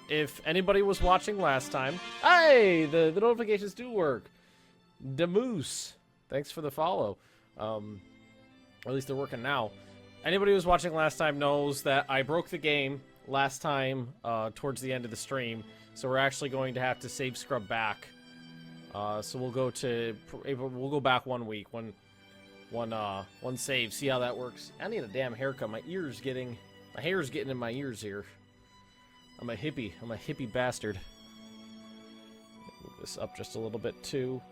if anybody was watching last time, hey, the notifications do work. Demoose, thanks for the follow. Or at least they're working now. Anybody who was watching last time knows that I broke the game last time towards the end of the stream, so we're actually going to have to save scrub back. So we'll go back 1 week, one save, see how that works. I need a damn haircut. My hair's getting in my ears here. I'm a hippie bastard. Move this up just a little bit too.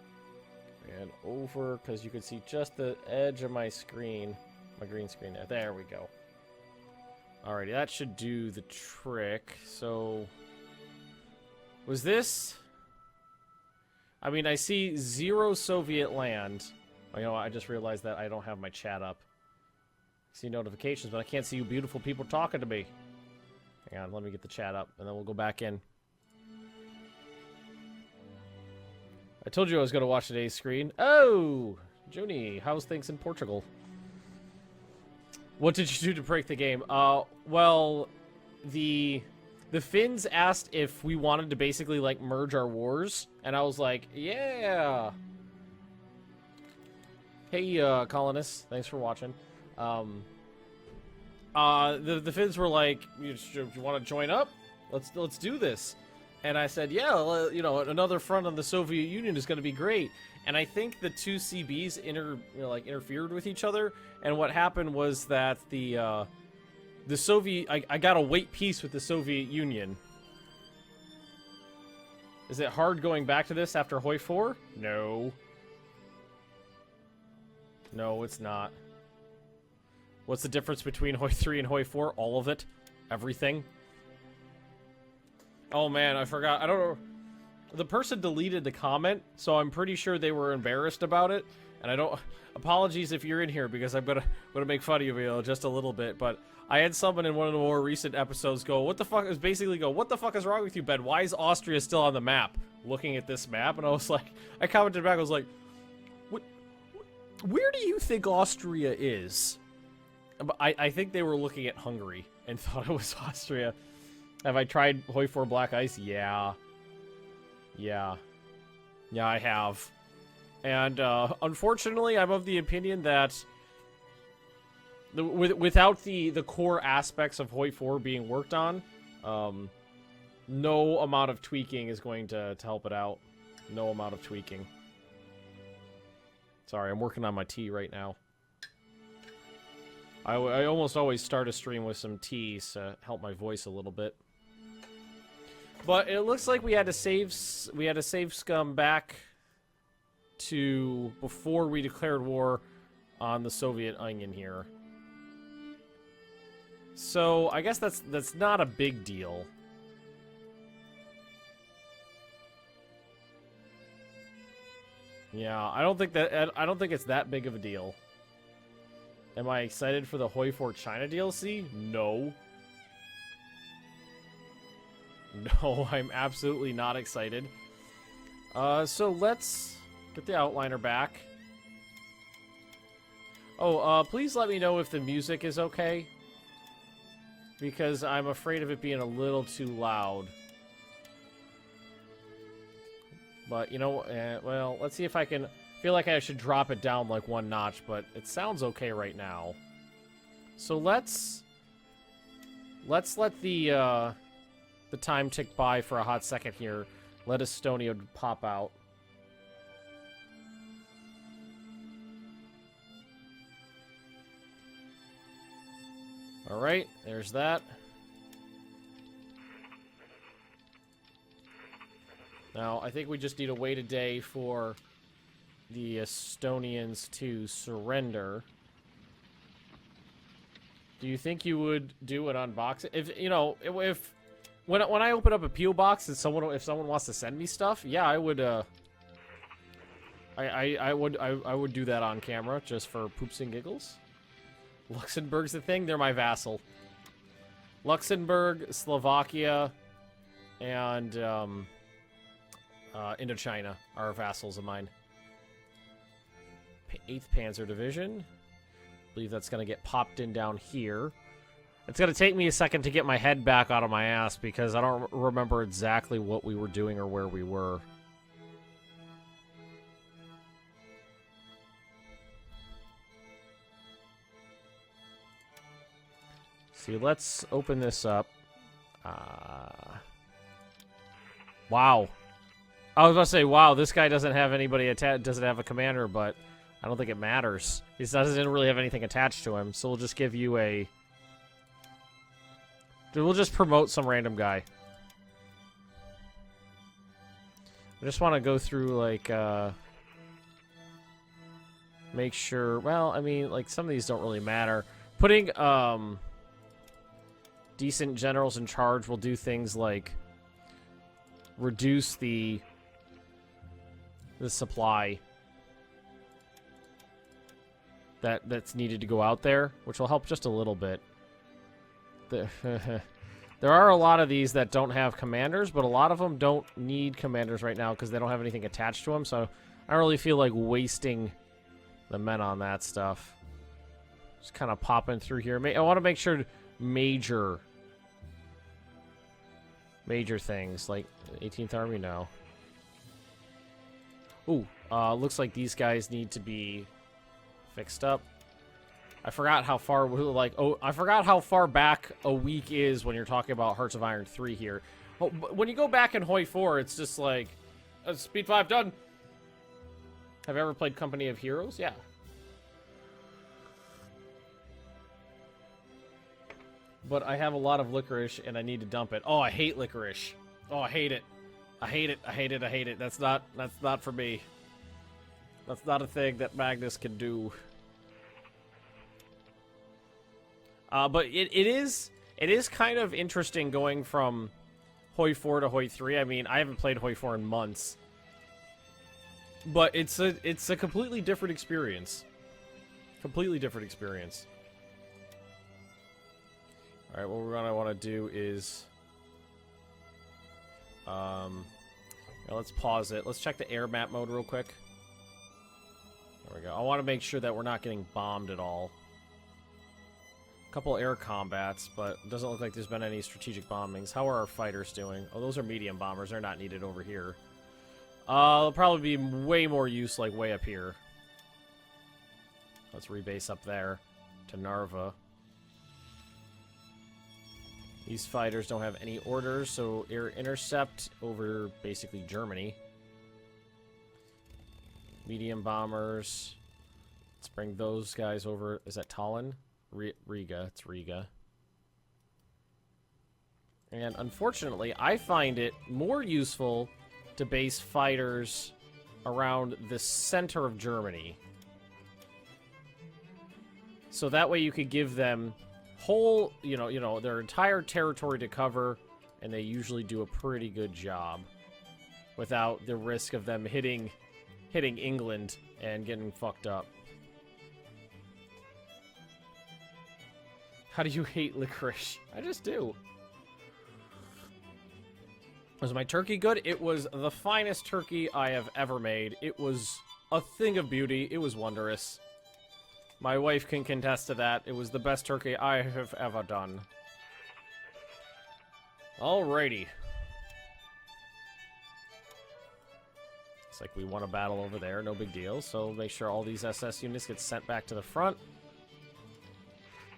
And over, because you can see just the edge of my screen. My green screen there. There we go. Alrighty, that should do the trick. So, was this? I mean, I see 0 Soviet land. Oh, you know what? I just realized that I don't have my chat up. I see notifications, but I can't see you beautiful people talking to me. Hang on, let me get the chat up, and then we'll go back in. I told you I was going to watch today's screen. Oh! Junie, how's things in Portugal? What did you do to break the game? Well, the Finns asked if we wanted to basically, like, merge our wars, and I was like, yeah! Hey, colonists, thanks for watching. The Finns were like, you want to join up? Let's do this. And I said, yeah, you know, another front on the Soviet Union is going to be great. And I think the two CBs interfered with each other. And what happened was that the Soviet, I got a wait peace with the Soviet Union. Is it hard going back to this after Hoi 4? No. No, it's not. What's the difference between Hoi 3 and Hoi 4? All of it. Everything. Oh man, I forgot. I don't know. The person deleted the comment, so I'm pretty sure they were embarrassed about it. And I don't... Apologies if you're in here, because I'm gonna make fun of you just a little bit. But I had someone in one of the more recent episodes go, what the fuck... It was basically go, what the fuck is wrong with you, Ben? Why is Austria still on the map? Looking at this map, and I was like... I commented back, I was like... Where do you think Austria is? I think they were looking at Hungary and thought it was Austria. Have I tried Hoi 4 Black Ice? Yeah. Yeah. Yeah, I have. And, unfortunately, I'm of the opinion that without the core aspects of Hoi 4 being worked on, no amount of tweaking is going to help it out. No amount of tweaking. Sorry, I'm working on my tea right now. I almost always start a stream with some tea to help my voice a little bit. But it looks like we had to save scum back to before we declared war on the Soviet Union here. So I guess that's not a big deal. Yeah, I don't think it's that big of a deal. Am I excited for the Hoi 4 China DLC? No. No, I'm absolutely not excited. So let's get the outliner back. Oh, please let me know if the music is okay. Because I'm afraid of it being a little too loud. But, you know, well, let's see if I can... I feel like I should drop it down like one notch, but it sounds okay right now. So let's let the time tick by for a hot second here. Let Estonia pop out. Alright, there's that. Now, I think we just need to wait a day for the Estonians to surrender. Do you think you would do an unboxing? If you know, if when I open up a PO box and if someone wants to send me stuff, yeah, I would. I would do that on camera just for poops and giggles. Luxembourg's the thing. They're my vassal. Luxembourg, Slovakia, and Indochina are vassals of mine. 8th Panzer Division. I believe that's going to get popped in down here. It's going to take me a second to get my head back out of my ass because I don't remember exactly what we were doing or where we were. See, let's open this up. Wow. I was about to say, wow, this guy doesn't have anybody doesn't have a commander, but I don't think it matters. He doesn't really have anything attached to him, so we'll just give you a... We'll just promote some random guy. I just want to go through, like, make sure... Well, I mean, like, some of these don't really matter. Putting, decent generals in charge will do things like reduce the supply that's needed to go out there, which will help just a little bit. There are a lot of these that don't have commanders, but a lot of them don't need commanders right now because they don't have anything attached to them, so I don't really feel like wasting the men on that stuff. Just kind of popping through here. I want to make sure major things, like 18th Army, no. Ooh, looks like these guys need to be fixed up. I forgot how far, I forgot how far back a week is when you're talking about Hearts of Iron 3 here. Oh, when you go back in Hoi 4, it's just like, Speed 5 done. Have you ever played Company of Heroes? Yeah. But I have a lot of licorice, and I need to dump it. Oh, I hate licorice. Oh, I hate it. I hate it. I hate it. I hate it. That's not for me. That's not a thing that Magnus can do. But it is kind of interesting going from Hoi 4 to Hoi 3. I mean, I haven't played Hoi 4 in months. But it's a completely different experience. Completely different experience. Alright, what we're gonna want to do is... let's pause it. Let's check the air map mode real quick. There we go. I want to make sure that we're not getting bombed at all. A couple air combats, but it doesn't look like there's been any strategic bombings. How are our fighters doing? Oh, those are medium bombers. They're not needed over here. They'll probably be way more use, like, way up here. Let's rebase up there to Narva. These fighters don't have any orders, so air intercept over basically Germany. Medium bombers. Let's bring those guys over. Is that Tallinn? Riga. It's Riga. And unfortunately, I find it more useful to base fighters around the center of Germany. So that way you could give them whole, you know, their entire territory to cover, and they usually do a pretty good job without the risk of them hitting England and getting fucked up. How do you hate licorice? I just do. Was my turkey good? It was the finest turkey I have ever made. It was a thing of beauty. It was wondrous. My wife can contest to that. It was the best turkey I have ever done. Alrighty. Looks like we won a battle over there. No big deal. So make sure all these SS units get sent back to the front.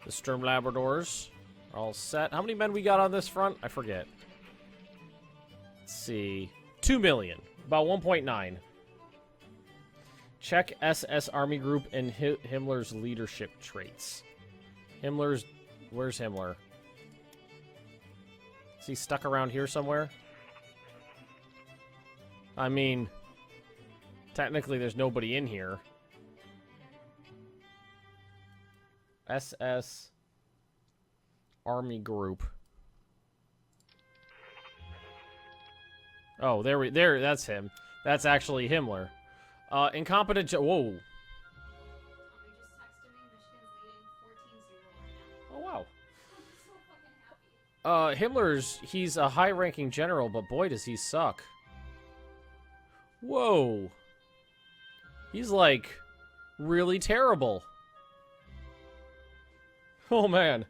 The Sturm Labradors are all set. How many men we got on this front? I forget. Let's see. 2 million. About 1.9. Check SS Army Group and Himmler's leadership traits. Where's Himmler? Is he stuck around here somewhere? I mean, technically there's nobody in here. SS Army Group. Oh, there, that's him. That's actually Himmler. Incompetent. Whoa. Oh wow. He's a high-ranking general, but boy does he suck. Whoa. He's like really terrible. Oh man.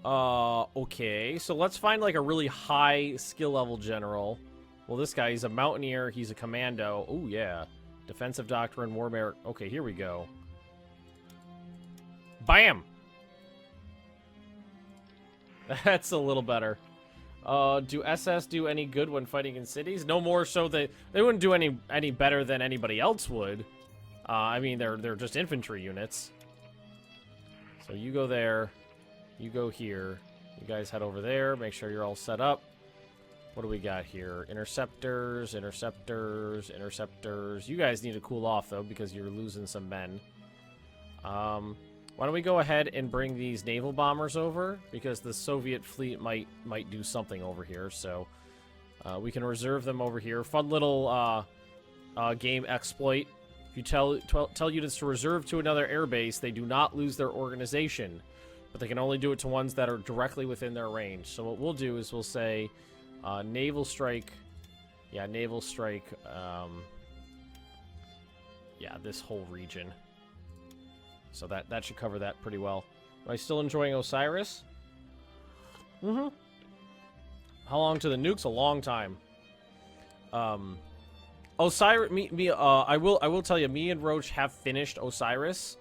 Okay. So let's find like a really high skill level general. Well, this guy, he's a mountaineer. He's a commando. Oh, yeah. Defensive doctrine, war merit. Okay, here we go. Bam! That's a little better. Do SS do any good when fighting in cities? No more so that they wouldn't do any better than anybody else would. I mean, they're just infantry units. So you go there. You go here. You guys head over there. Make sure you're all set up. What do we got here? Interceptors, interceptors, interceptors. You guys need to cool off, though, because you're losing some men. Why don't we go ahead and bring these naval bombers over? Because the Soviet fleet might do something over here, so we can reserve them over here. Fun little game exploit. If you tell units to reserve to another airbase, they do not lose their organization, but they can only do it to ones that are directly within their range. So what we'll do is we'll say naval strike. Yeah, naval strike. Yeah, this whole region. So that should cover that pretty well. Am I still enjoying Osiris? Mm-hmm. How long to the nukes? A long time. Osiris, I will tell you, me and Roach have finished Osiris.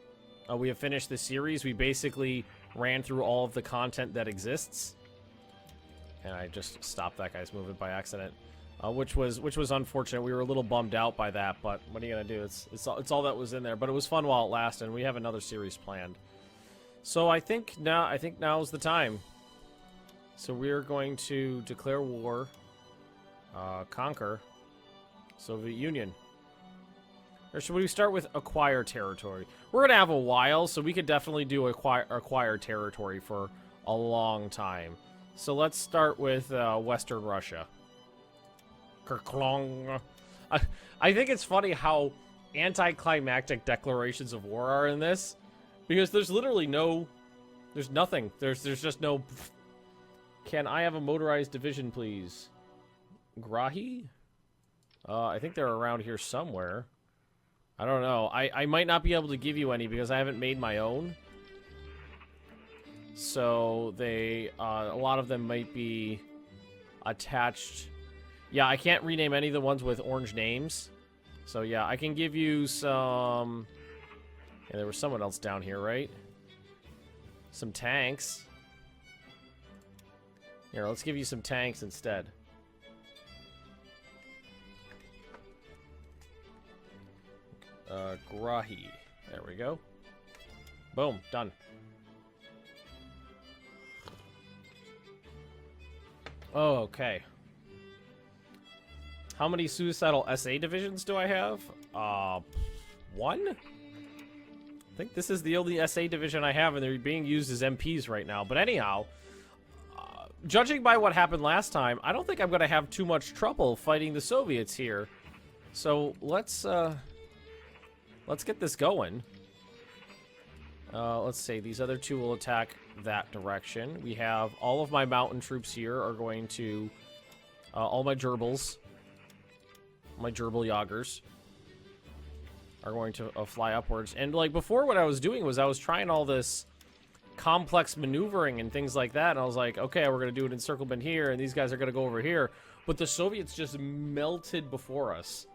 We have finished the series. We basically ran through all of the content that exists. And I just stopped that guy's movement by accident. Which was unfortunate. We were a little bummed out by that, but what are you gonna do? It's all that was in there. But it was fun while it lasted, and we have another series planned. So I think now is the time. So we're going to declare war, conquer Soviet Union. Or should we start with acquire territory? We're gonna have a while, so we could definitely do acquire territory for a long time. So let's start with Western Russia. I think it's funny how anticlimactic declarations of war are in this, because there's literally there's nothing. There's just no. Can I have a motorized division, please? Grahi? I think they're around here somewhere. I don't know. I might not be able to give you any because I haven't made my own. So they, a lot of them might be attached. Yeah, I can't rename any of the ones with orange names. So yeah, I can give you some... Yeah, there was someone else down here, right? Some tanks. Here, let's give you some tanks instead. Grahi. There we go. Boom, done. Oh, okay. How many suicidal SA divisions do I have? One? I think this is the only SA division I have, and they're being used as MPs right now. But anyhow, judging by what happened last time, I don't think I'm going to have too much trouble fighting the Soviets here. So let's get this going. Let's see. These other two will attack that direction. We have all of my mountain troops here are going to... all my gerbils... My gerbil Yagers are going to fly upwards. And, like, before what I was doing was I was trying all this complex maneuvering and things like that. And I was like, okay, we're going to do an encirclement here, and these guys are going to go over here. But the Soviets just melted before us.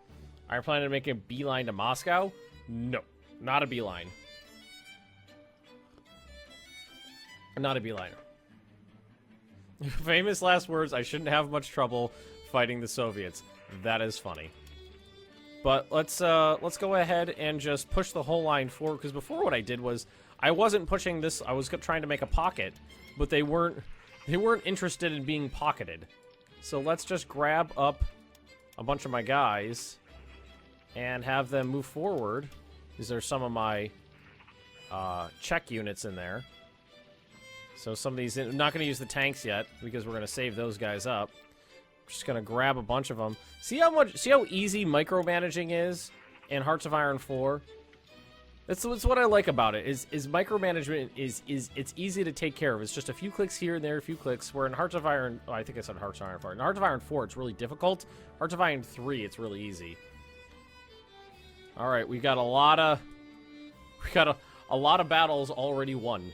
Are you planning to make a beeline to Moscow? No, not a beeline. Not a beeline. Famous last words, I shouldn't have much trouble fighting the Soviets. That is funny. But let's go ahead and just push the whole line forward, because before what I did was I wasn't pushing this, I was trying to make a pocket, but they weren't interested in being pocketed. So let's just grab up a bunch of my guys and have them move forward. These are some of my Czech units in there. So some of these, I'm not going to use the tanks yet because we're going to save those guys up. Just gonna grab a bunch of them. See how easy micromanaging is in Hearts of Iron 4? That's what I like about it. Is micromanagement is it's easy to take care of. It's just a few clicks here and there, a few clicks. Where in Hearts of Iron, oh, I think I said Hearts of Iron 4. In Hearts of Iron 4, it's really difficult. Hearts of Iron 3, it's really easy. All right, we got a lot of battles already won.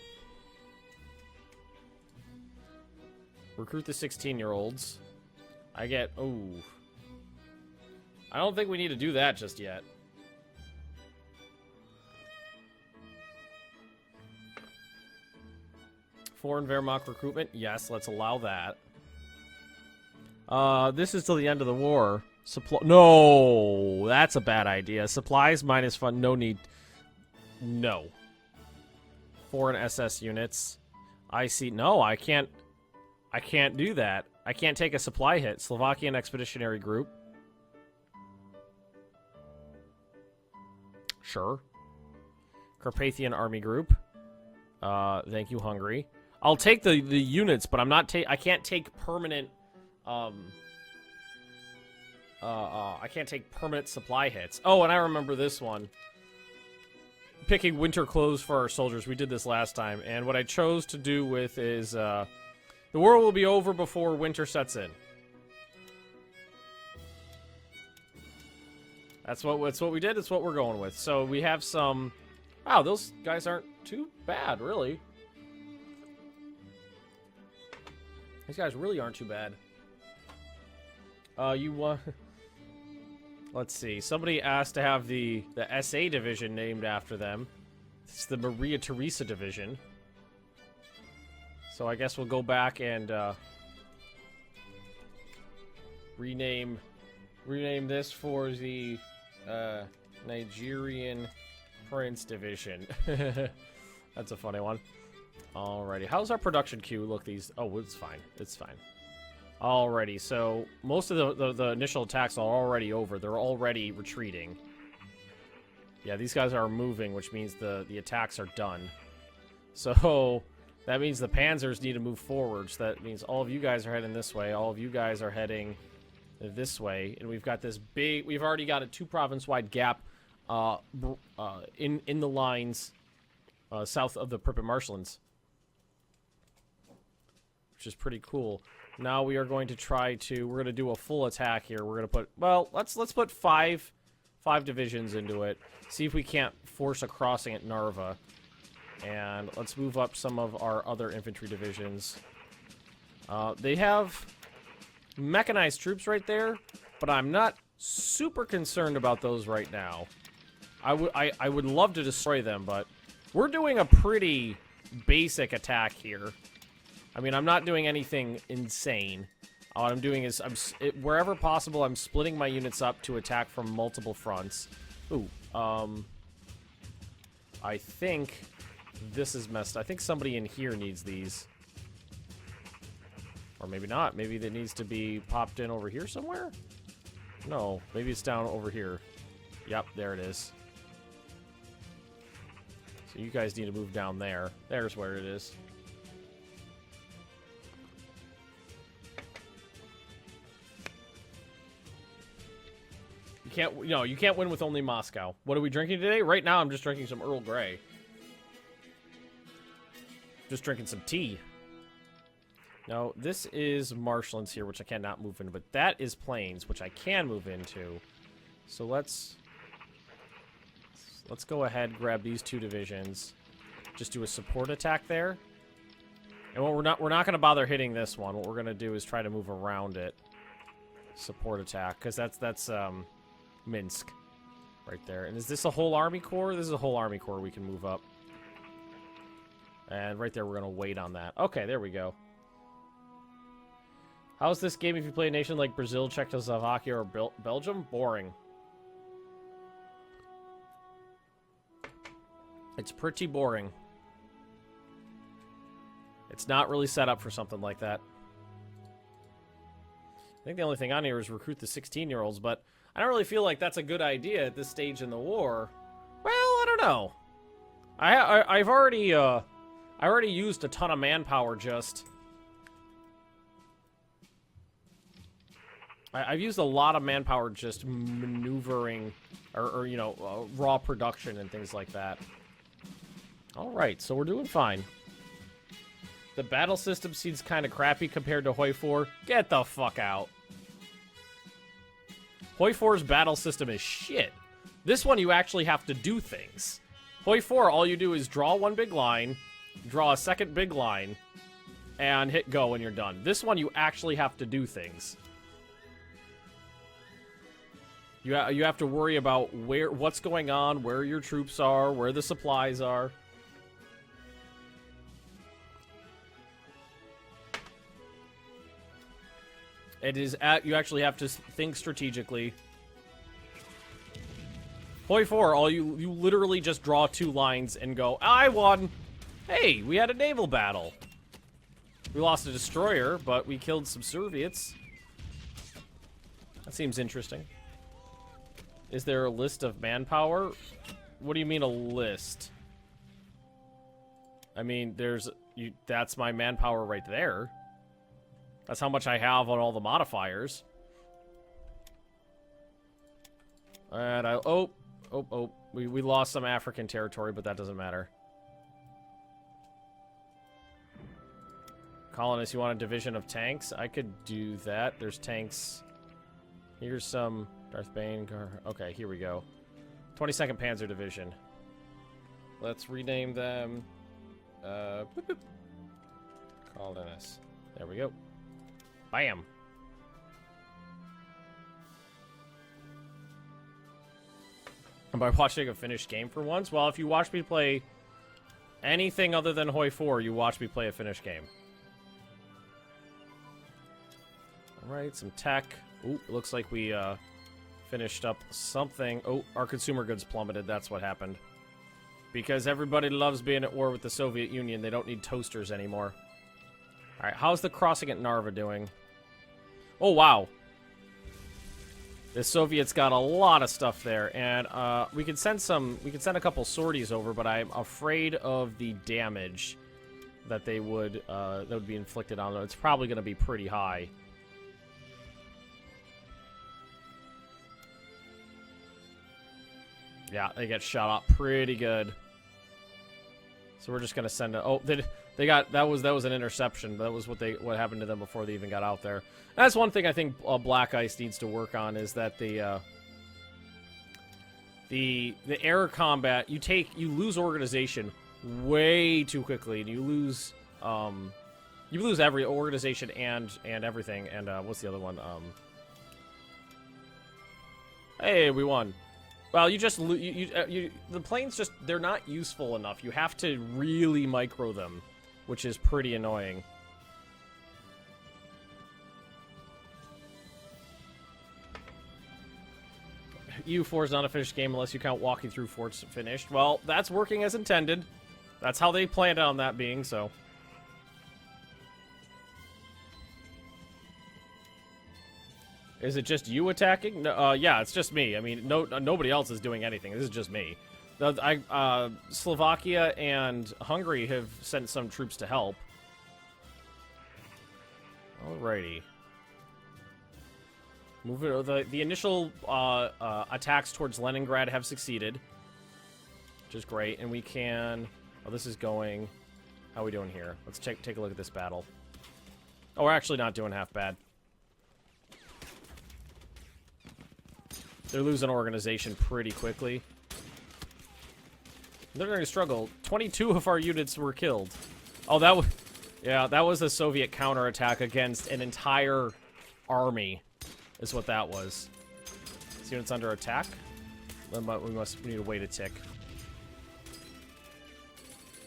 Recruit the 16-year-olds. I get... Oh. I don't think we need to do that just yet. Foreign Wehrmacht recruitment. Yes, let's allow that. This is till the end of the war. No, that's a bad idea. Supplies minus fund. No need. No. Foreign SS units. I see. No, I can't do that. I can't take a supply hit. Slovakian Expeditionary Group. Sure. Carpathian Army Group. Thank you, Hungary. I'll take the units, but I'm not I can't take permanent I can't take permanent supply hits. Oh, and I remember this one. Picking winter clothes for our soldiers. We did this last time, and what I chose to do with is the war will be over before winter sets in. That's what we did. It's what we're going with. So we have some. Wow, those guys aren't too bad, really. These guys really aren't too bad. Let's see. Somebody asked to have the SA division named after them. It's the Maria Theresa division. So I guess we'll go back and rename this for the Nigerian Prince division. That's a funny one. Alrighty, how's our production queue look these? Oh, it's fine. It's fine. Alrighty, so most of the initial attacks are already over. They're already retreating. Yeah, these guys are moving, which means the attacks are done. So that means the panzers need to move forward. So that means all of you guys are heading this way. All of you guys are heading this way, and we've got this big. We've already got a 2-province-wide gap in the lines south of the Pripyat marshlands, which is pretty cool. Now we are going to try to. We're going to do a full attack here. We're going to put. Well, let's put five divisions into it. See if we can't force a crossing at Narva, and let's move up some of our other infantry divisions. They have mechanized troops right there, but I'm not super concerned about those right now. I would love to destroy them, but we're doing a pretty basic attack here. I mean, I'm not doing anything insane. What I'm doing is, wherever possible, I'm splitting my units up to attack from multiple fronts. Ooh, I think this is messed. I think somebody in here needs these. Or maybe not. Maybe that needs to be popped in over here somewhere? No, maybe it's down over here. Yep, there it is. So you guys need to move down there. There's where it is. You can't win with only Moscow. What are we drinking today? Right now, I'm just drinking some Earl Grey. Just drinking some tea. Now, this is marshlands here, which I cannot move into, but that is plains, which I can move into. So let's go ahead, grab these 2 divisions, just do a support attack there. And we're not going to bother hitting this one. What we're going to do is try to move around it. Support attack, because that's Minsk right there. And is this a whole army corps? This is a whole army corps we can move up. And right there, we're going to wait on that. Okay, there we go. How's this game if you play a nation like Brazil, Czechoslovakia, or Belgium? Boring. It's pretty boring. It's not really set up for something like that. I think the only thing on here is recruit the 16-year-olds, but I don't really feel like that's a good idea at this stage in the war. Well, I don't know. I've already used a ton of manpower just. I've used a lot of manpower just maneuvering or raw production and things like that. All right, so we're doing fine. The battle system seems kind of crappy compared to Hoi 4. Get the fuck out. Hoi 4's battle system is shit. This one, you actually have to do things. Hoi 4, all you do is draw one big line, draw a second big line, and hit go when you're done. This one, you actually have to do things. You have to worry about what's going on, where your troops are, where the supplies are. It is you actually have to think strategically. Hoi 4, you literally just draw 2 lines and go, I won! Hey, we had a naval battle. We lost a destroyer, but we killed some Soviets. That seems interesting. Is there a list of manpower? What do you mean a list? I mean, that's my manpower right there. That's how much I have on all the modifiers. And we lost some African territory, but that doesn't matter. Colonists, you want a division of tanks? I could do that. There's tanks. Here's some Darth Bane. Okay, here we go. 22nd Panzer Division. Let's rename them. Boop, boop. Colonists. There we go. Bam. And by watching a finished game for once, well, if you watch me play anything other than Hoi 4, you watch me play a finished game. Alright, some tech. Ooh, looks like we finished up something. Oh, our consumer goods plummeted. That's what happened. Because everybody loves being at war with the Soviet Union. They don't need toasters anymore. Alright, how's the crossing at Narva doing? Oh, wow. The Soviets got a lot of stuff there. And we could send a couple sorties over, but I'm afraid of the damage that that would be inflicted on them. It's probably going to be pretty high. Yeah, they get shot up pretty good. So we're just gonna send it. Oh, they got that was an interception. That was what happened to them before they even got out there. That's one thing I think Black Ice needs to work on, is that the air combat, you lose organization way too quickly, and you lose every organization and everything. And what's the other one? Hey, we won. Well, the planes they're not useful enough. You have to really micro them, which is pretty annoying. U4 is not a finished game unless you count walking through forts finished. Well, that's working as intended. That's how they planned on that being, so. Is it just you attacking? No, yeah, it's just me. I mean, nobody else is doing anything. This is just me. Slovakia and Hungary have sent some troops to help. Alrighty. The initial attacks towards Leningrad have succeeded, which is great, and we can. Oh, this is going. How are we doing here? Let's take a look at this battle. Oh, we're actually not doing half bad. They're losing organization pretty quickly. They're going to struggle. 22 of our units were killed. Oh, that was a Soviet counterattack against an entire army, is what that was. This unit's under attack. We need to wait a tick.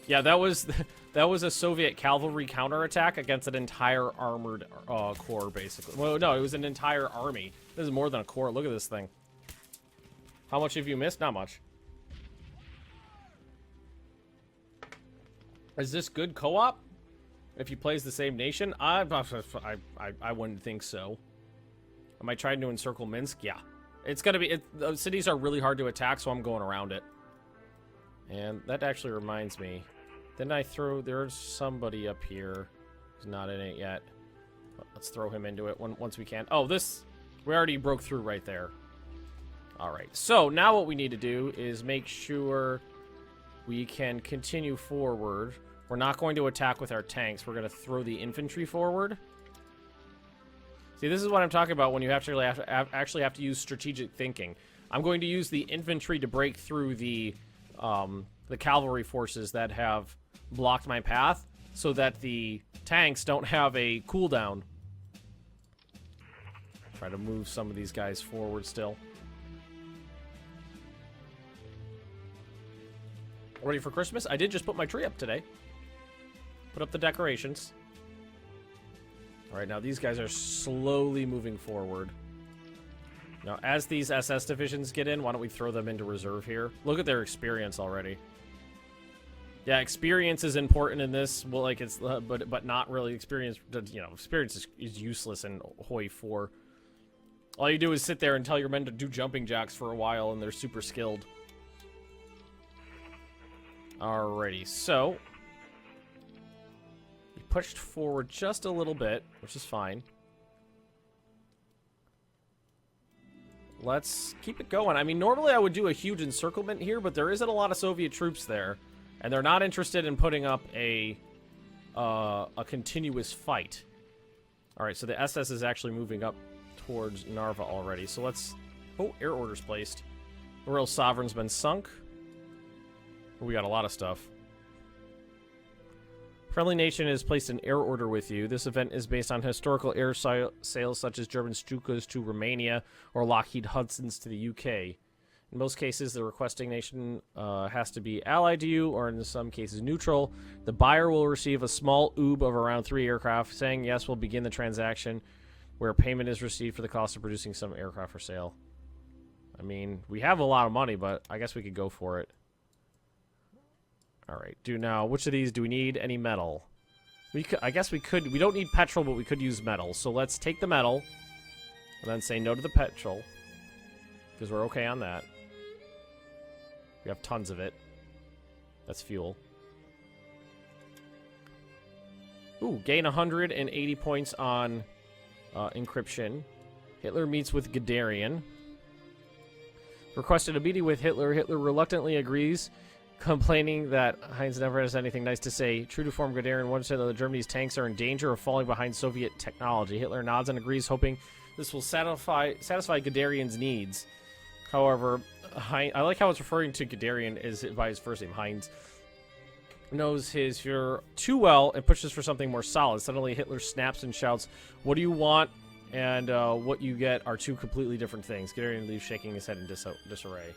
Yeah, that was a Soviet cavalry counterattack against an entire armored corps, basically. Well, no, it was an entire army. This is more than a corps. Look at this thing. How much have you missed? Not much. Is this good co-op? If you play as the same nation? I wouldn't think so. Am I trying to encircle Minsk? Yeah. It's gonna be... the cities are really hard to attack, so I'm going around it. And that actually reminds me. Didn't I throw... There's somebody up here who's not in it yet. Let's throw him into it once we can. Oh, this... We already broke through right there. Alright, so now what we need to do is make sure we can continue forward. We're not going to attack with our tanks. We're going to throw the infantry forward. See, this is what I'm talking about when you actually have to use strategic thinking. I'm going to use the infantry to break through the cavalry forces that have blocked my path. so that the tanks don't have a cooldown. Try to move some of these guys forward still. Ready for Christmas? I did just put my tree up today. Put up the decorations. Alright, now these guys are slowly moving forward. Now, as these SS divisions get in, why don't we throw them into reserve here? Look at their experience already. Yeah, experience is important in this. Well, like it's, but not really experience. You know, experience is useless in Hoi 4. All you do is sit there and tell your men to do jumping jacks for a while, and they're super skilled. Alrighty, so we pushed forward just a little bit, which is fine. Let's keep it going. I mean, normally I would do a huge encirclement here, but there isn't a lot of Soviet troops there, and they're not interested in putting up a continuous fight. All right, so the SS is actually moving up towards Narva already. So let's... Oh, air orders placed. The Royal Sovereign's been sunk. We got a lot of stuff. Friendly nation has placed an air order with you. This event is based on historical air sales such as German Stukas to Romania or Lockheed Hudsons to the UK. In most cases, the requesting nation has to be allied to you or in some cases neutral. The buyer will receive a small oob of around 3 aircraft. Saying yes will begin the transaction where payment is received for the cost of producing some aircraft for sale. I mean, we have a lot of money, but I guess we could go for it. All right, which of these do we need? Any metal? I guess we could. We don't need petrol, but we could use metal. So let's take the metal and then say no to the petrol because we're okay on that. We have tons of it. That's fuel. Ooh, gain 180 points on encryption. Hitler meets with Guderian. Requested a meeting with Hitler. Hitler reluctantly agrees, complaining that Heinz never has anything nice to say. True to form, Guderian once said that Germany's tanks are in danger of falling behind Soviet technology. Hitler nods and agrees, hoping this will satisfy Guderian's needs. However, I like how it's referring to Guderian by his first name, Heinz. Knows his Fuhrer too well and pushes for something more solid. Suddenly, Hitler snaps and shouts, "What do you want?" And what you get are two completely different things. Guderian leaves shaking his head in disarray.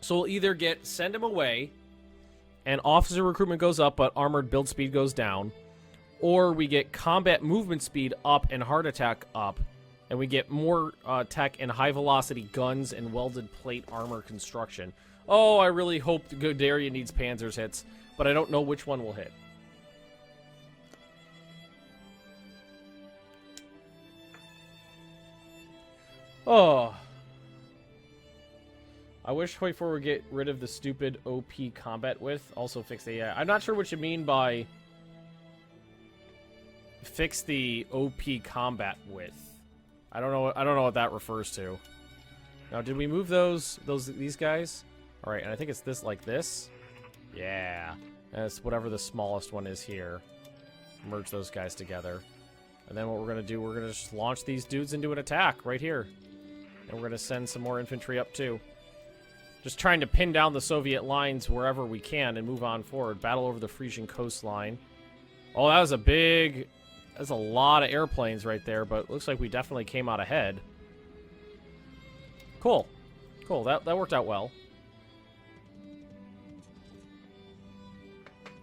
So we'll either send him away, and officer recruitment goes up, but armored build speed goes down, or we get combat movement speed up and heart attack up, and we get more tech and high velocity guns and welded plate armor construction. Oh, I really hope Guderian needs Panzer's hits, but I don't know which one will hit. Oh. I wish Hoi 4 would get rid of the stupid OP combat width. Also fix the AI. I'm not sure what you mean by fix the OP combat width. I don't know what that refers to. Now, did we move these guys? All right, and I think it's this like this. Yeah. And it's whatever the smallest one is here. Merge those guys together. And then what we're going to do, we're going to just launch these dudes into an attack right here. And we're going to send some more infantry up too. Just trying to pin down the Soviet lines wherever we can and move on forward. Battle over the Frisian coastline. Oh, that was that's a lot of airplanes right there, but it looks like we definitely came out ahead. Cool. Cool, that worked out well.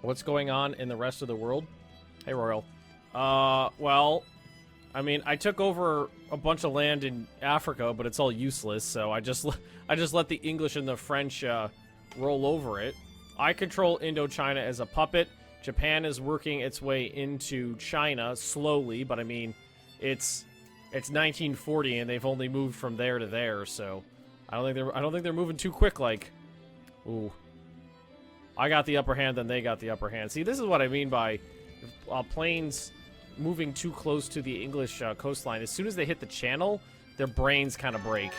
What's going on in the rest of the world? Hey, Royal. Well, I mean, I took over a bunch of land in Africa, but it's all useless, so I just let the English and the French roll over it. I control Indochina as a puppet. Japan is working its way into China slowly, but I mean, it's 1940 and they've only moved from there to there, so I don't think they're moving too quick. Like, ooh, I got the upper hand, then they got the upper hand. See, this is what I mean by planes moving too close to the English coastline. As soon as they hit the channel, their brains kind of break.